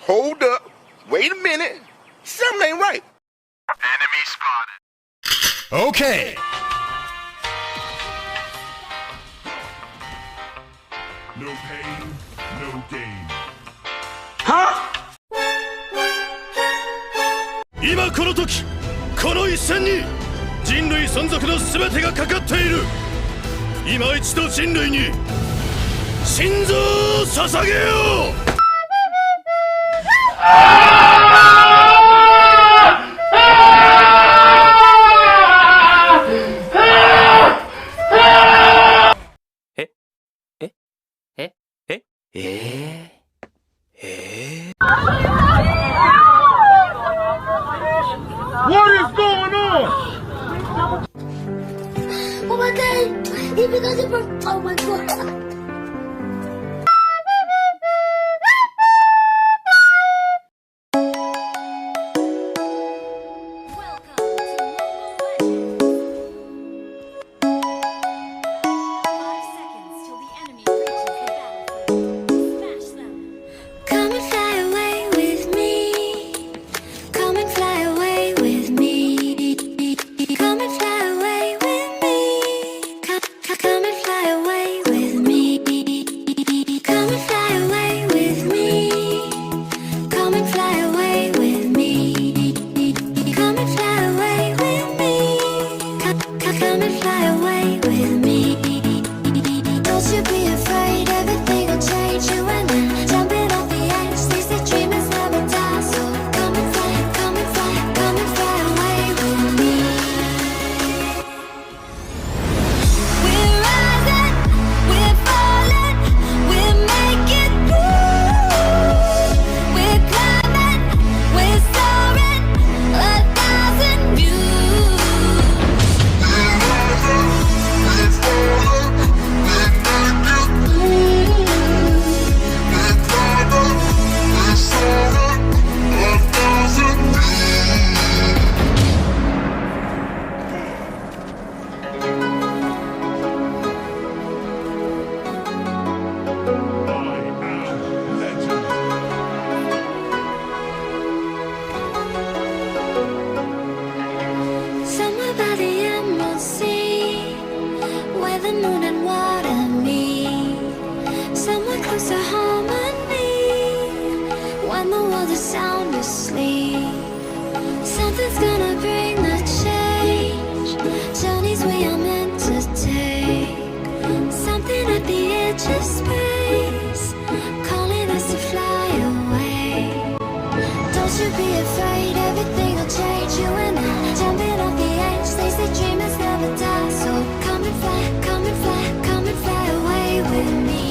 Hold up. Wait a minute. Something ain't right. Enemy spotted. Okay. No pain, no gain. 今この時この一戦に人類存続の全てがかかっている。今一度人類に心臓を捧げよう。What is going on? Oh my god! He because it broke. Oh my god! Sound asleep. Something's gonna bring the change. Journeys we are meant to take. Something at the edge of space, calling us to fly away. Don't you be afraid, everything will change. You and I, jumping off the edge. They say dreamers never die. So come and fly, come and fly, come and fly away with me.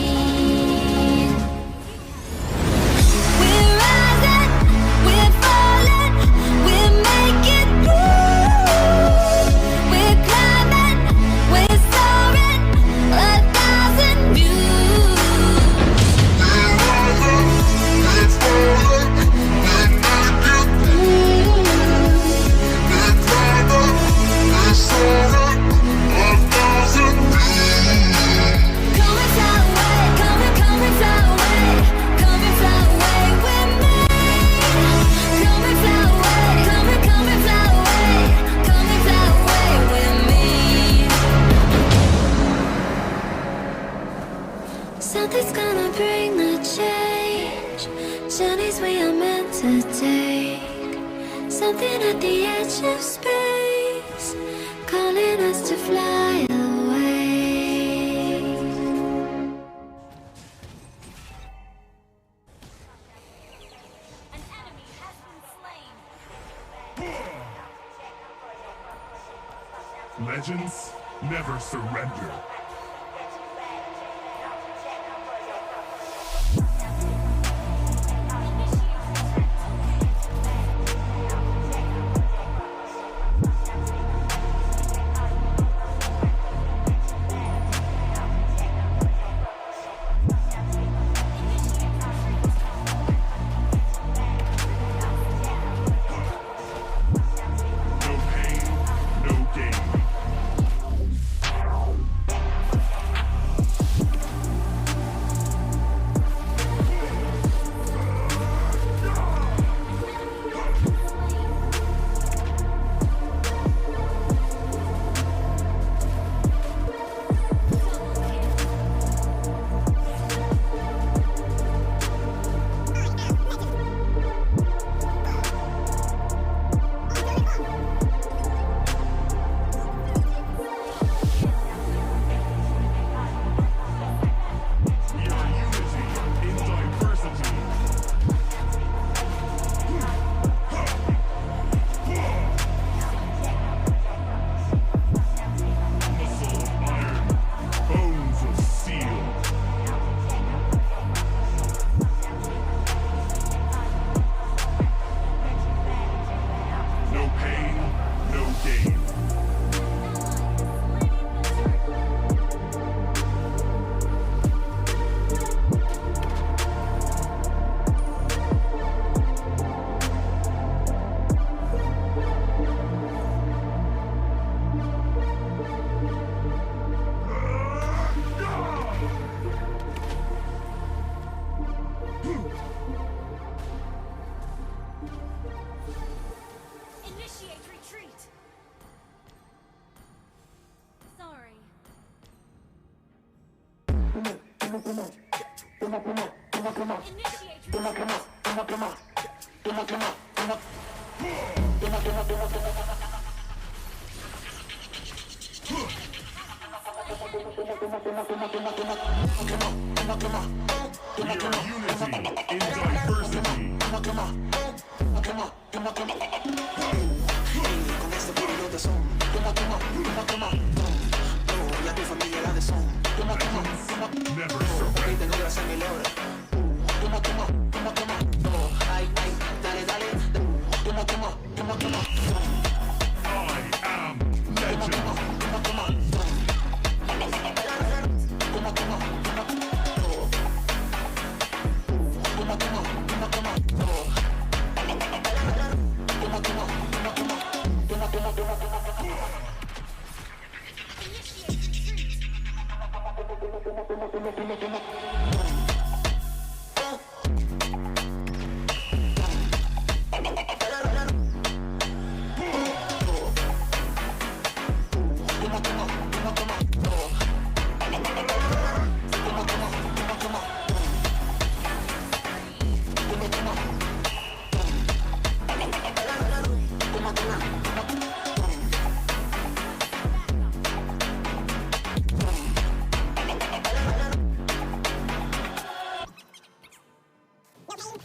Something's gonna bring the change. Journeys we are meant to take. Something at the edge of space, calling us to fly away. An enemy has been slain. Legends never surrender. No pain, no gain. We are unity in diversity. Legends never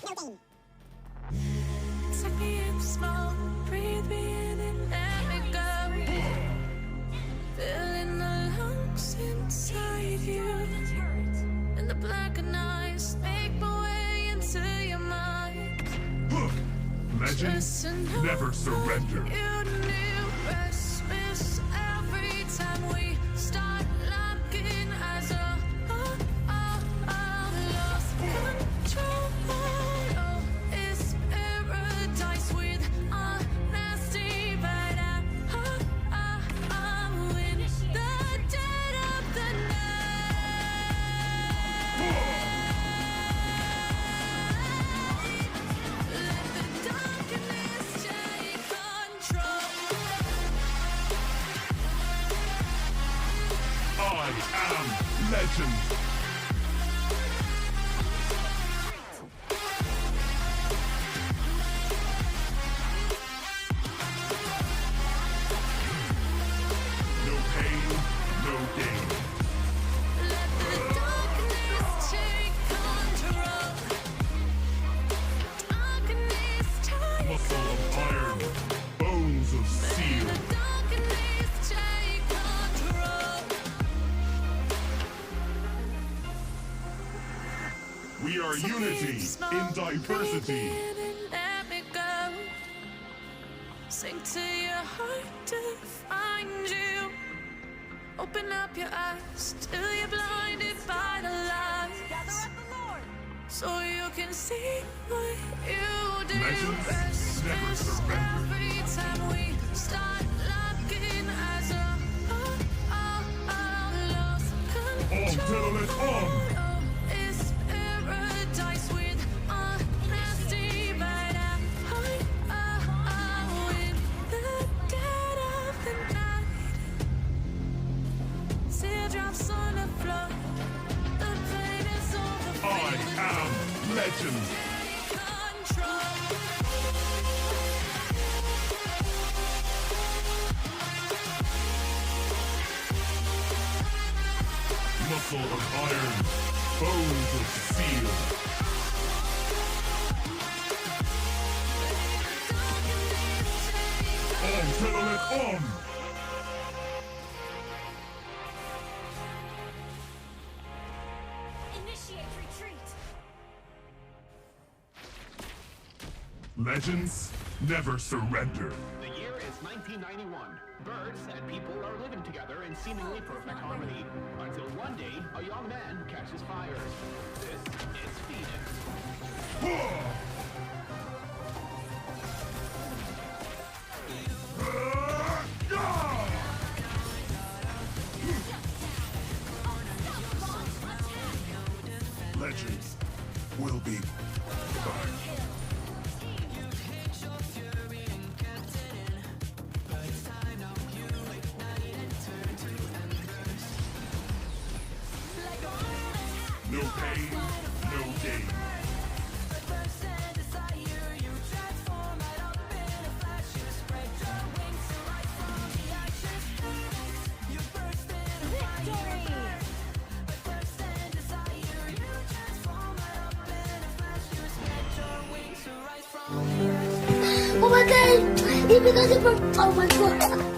surrender. I am legend. Take me in slow, breathe me in and let me go. Filling the lungs inside you, and the blackened eyes make my way into your mind. Legends never surrender. You knew restless every time we start locking eyes. Lost control. Oh, it's paradise with honesty, but I'm in the dead of the night. Let the darkness take control. I am legend. No pain, no gain. Let the darkness take control. Darkness take Muscle of iron, bones of steel. The darkness take control. We are unity in diversity. Let me go. Sink to your heart to find you. Open up your eyes till you're blinded by the light, Gather at the Lord. so you can see what you do. Legends never surrender. Every time we start locking eyes, lost On control. till it on. Oh, it's paradise with honesty, but I'm in the dead of the night. Teardrops on the floor, the pain is I overflowing. am legend. Control. Muscle of iron, bones of steel. On till it on. Initiate retreat. Legends never surrender. The year is 1991. Birds and people are living together in seemingly perfect harmony. Until one day, a young man catches fire. This is Phoenix. Legends will be back. Like a attack. pain, no gain. Oh my god! He becomes a oh my god!